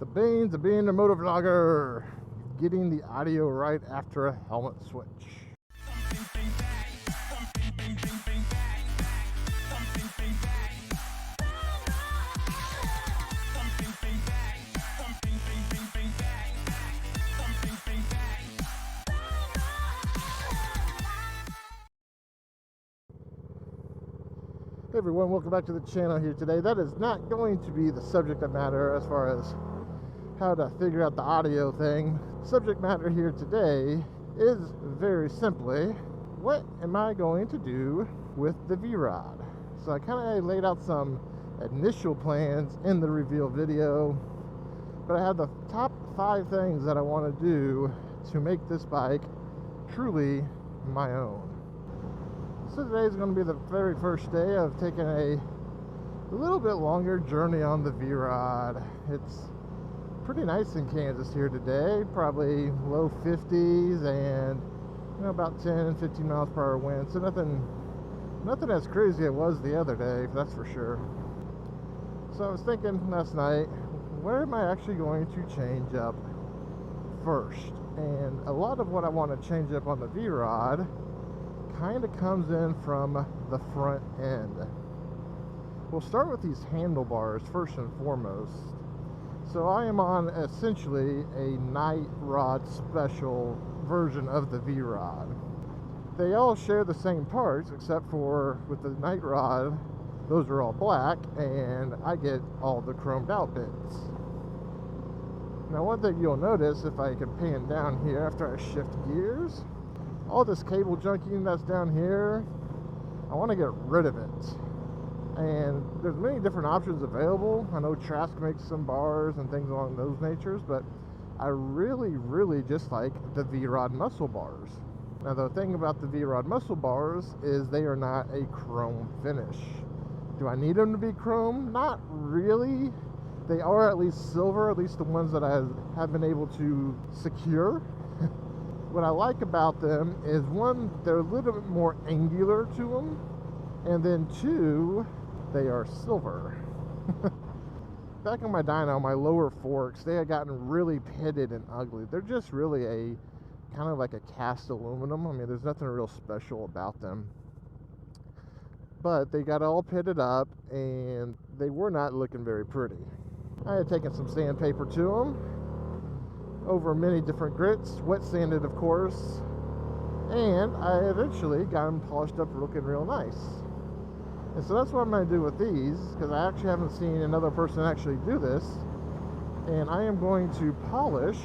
The beans of being a moto vlogger. Getting the audio right after a helmet switch. Hey everyone, welcome back to the channel here today. That is not going to be the subject matter as far as how to figure out the audio thing. Subject matter here today is very simply, what am I going to do with the Vrod? So I kind of laid out some initial plans in the reveal video, but I have the top 5 things that I want to do to make this bike truly my own. So today is going to be the very first day of taking a little bit longer journey on the Vrod. It's pretty nice in Kansas here today, probably low 50s and about 10 15 miles per hour wind, so nothing as crazy as it was the other day, that's for sure. So I was thinking last night, where am I actually going to change up first? And a lot of what I want to change up on the Vrod kind of comes in from the front end. We'll start with these handlebars first and foremost. So I am on essentially a night rod special version of the Vrod. They all share the same parts except for with the night rod, those are all black and I get all the chromed out bits. Now one thing you'll notice if I can pan down here after I shift gears, all this cable junking that's down here, I want to get rid of it. And there's many different options available. I know Trask makes some bars and things along those natures, but I really just like the Vrod muscle bars. Now the thing about the Vrod muscle bars is they are not a chrome finish. Do I need them to be chrome? Not really. They are at least silver, at least the ones that I have been able to secure. What I like about them is, one, they're a little bit more angular to them, and then 2, they are silver. Back on my Dyna, on my lower forks, they had gotten really pitted and ugly. They're just really a kind of like a cast aluminum. I mean, there's nothing real special about them. But they got all pitted up and they were not looking very pretty. I had taken some sandpaper to them over many different grits, wet sanded of course, and I eventually got them polished up looking real nice. And so that's what I'm going to do with these, because I actually haven't seen another person actually do this. And I am going to polish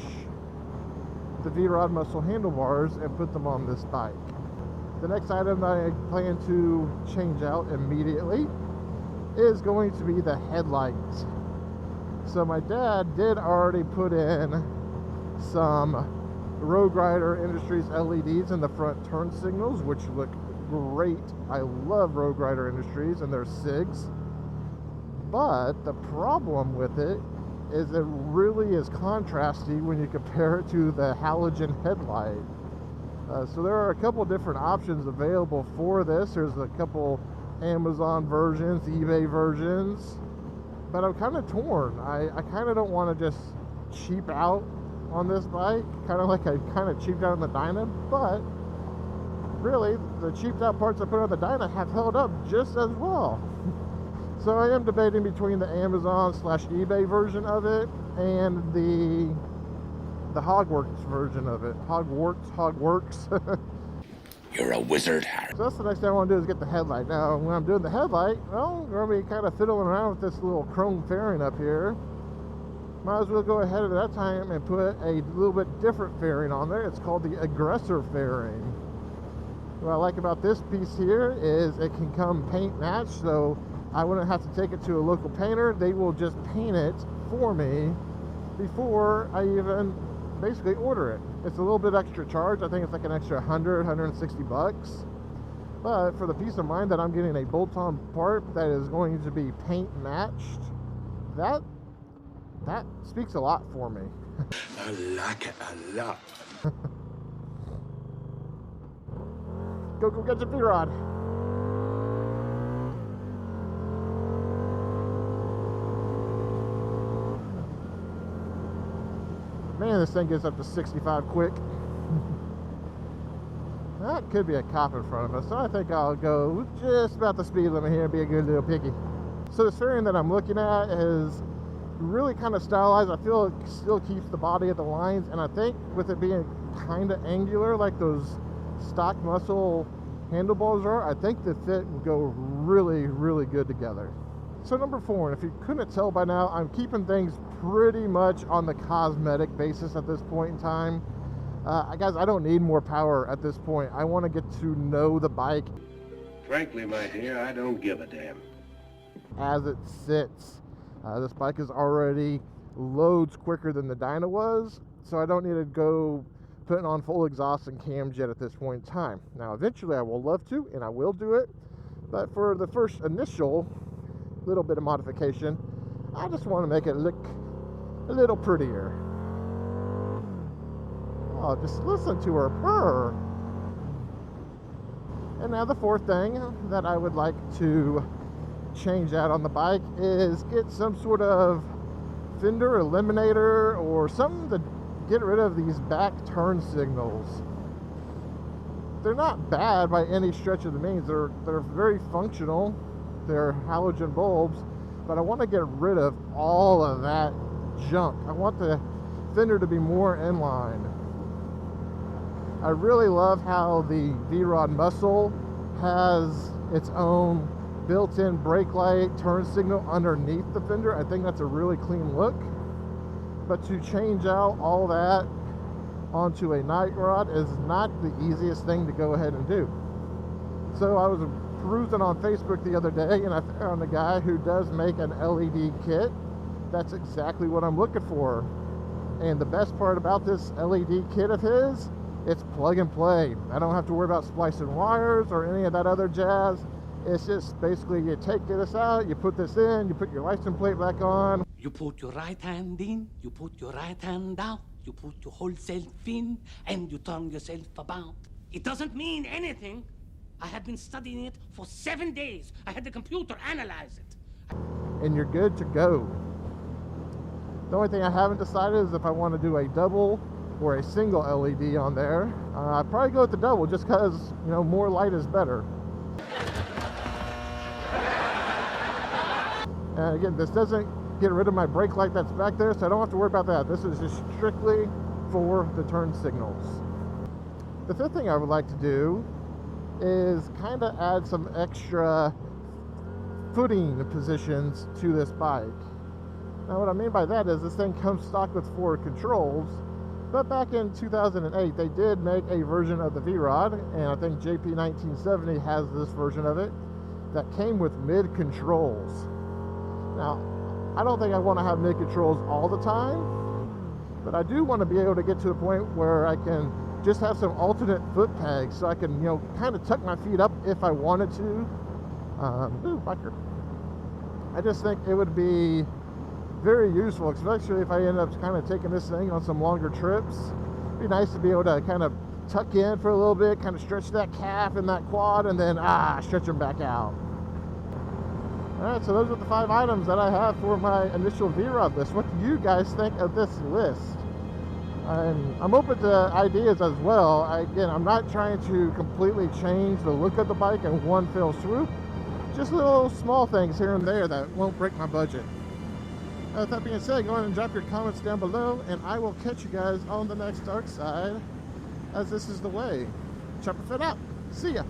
the Vrod muscle handlebars and put them on this bike. The next item that I plan to change out immediately is going to be the headlight. So my dad did already put in some Lowrider Industries LEDs in the front turn signals, which look great. I love Lowrider Industries and their SIGs, but the problem with it is it really is contrasty when you compare it to the halogen headlight. So there are a couple different options available for this. There's a couple Amazon versions, eBay versions, but I'm kind of torn. I kind of don't want to just cheap out on this bike, kind of like I kind of cheaped out on the Dyna, but really the cheaped out parts I put on the Dyna have held up just as well. So I am debating between the Amazon / eBay version of it and the Hogworks version of it. Hogworks. You're a wizard, Harry. So that's the next thing I want to do is get the headlight. Now when I'm doing the headlight, well, I'm going to be kind of fiddling around with this little chrome fairing up here. Might as well go ahead at that time and put a little bit different fairing on there. It's called the aggressor fairing. What I like about this piece here is it can come paint matched, so I wouldn't have to take it to a local painter. They will just paint it for me before I even basically order it. It's a little bit extra charge. I think it's like an extra 160 bucks. But for the peace of mind that I'm getting a bolt-on part that is going to be paint matched, that speaks a lot for me. I like it a lot. Go get your Vrod. Man, this thing gets up to 65 quick. That could be a cop in front of us, so I think I'll go just about the speed limit here and be a good little piggy. So this fairing that I'm looking at is really kind of stylized. I feel it still keeps the body at the lines, and I think with it being kind of angular like those stock muscle handlebars are, I think the fit will go really, really good together. So number 4, and if you couldn't tell by now, I'm keeping things pretty much on the cosmetic basis at this point in time. Guys, I don't need more power at this point. I want to get to know the bike. Frankly, my dear, I don't give a damn. As it sits. This bike is already loads quicker than the Dyna was, so I don't need to go putting on full exhaust and cams yet at this point in time. Now, eventually I will love to, and I will do it, but for the first initial little bit of modification, I just want to make it look a little prettier. Oh, just listen to her purr. And now the 4th thing that I would like to change out on the bike is get some sort of fender eliminator or something to get rid of these back turn signals. They're not bad by any stretch of the means. They're very functional. They're halogen bulbs, but I want to get rid of all of that junk. I want the fender to be more in line. I really love how the Vrod muscle has its own built-in brake light turn signal underneath the fender. I think that's a really clean look. But to change out all that onto a night rod is not the easiest thing to go ahead and do. So I was perusing on Facebook the other day, and I found a guy who does make an LED kit. That's exactly what I'm looking for. And the best part about this LED kit of his, it's plug and play. I don't have to worry about splicing wires or any of that other jazz. It's just basically you take this out, you put this in, you put your license plate back on. You put your right hand in, you put your right hand out, you put your whole self in, and you turn yourself about. It doesn't mean anything. I have been studying it for 7 days. I had the computer analyze it. And you're good to go. The only thing I haven't decided is if I want to do a double or a single LED on there. I'd probably go with the double just because, you know, more light is better. And again, this doesn't get rid of my brake light that's back there, so I don't have to worry about that. This is just strictly for the turn signals. The 5th thing I would like to do is kind of add some extra footing positions to this bike. Now what I mean by that is this thing comes stock with 4 controls, but back in 2008 they did make a version of the Vrod, and I think JP1970 has this version of it, that came with mid controls. Now, I don't think I want to have mid controls all the time, but I do want to be able to get to the point where I can just have some alternate foot pegs so I can, you know, kind of tuck my feet up if I wanted to. Ooh, biker. I just think it would be very useful, especially if I end up kind of taking this thing on some longer trips. It'd be nice to be able to kind of tuck in for a little bit, kind of stretch that calf and that quad, and then stretch them back out. Alright, so those are the 5 items that I have for my initial Vrod list. What do you guys think of this list? I'm open to ideas as well. Again, I'm not trying to completely change the look of the bike in one fell swoop. Just little small things here and there that won't break my budget. With that being said, go ahead and drop your comments down below, and I will catch you guys on the next dark side, as this is the way. Chopper Fit out. See ya.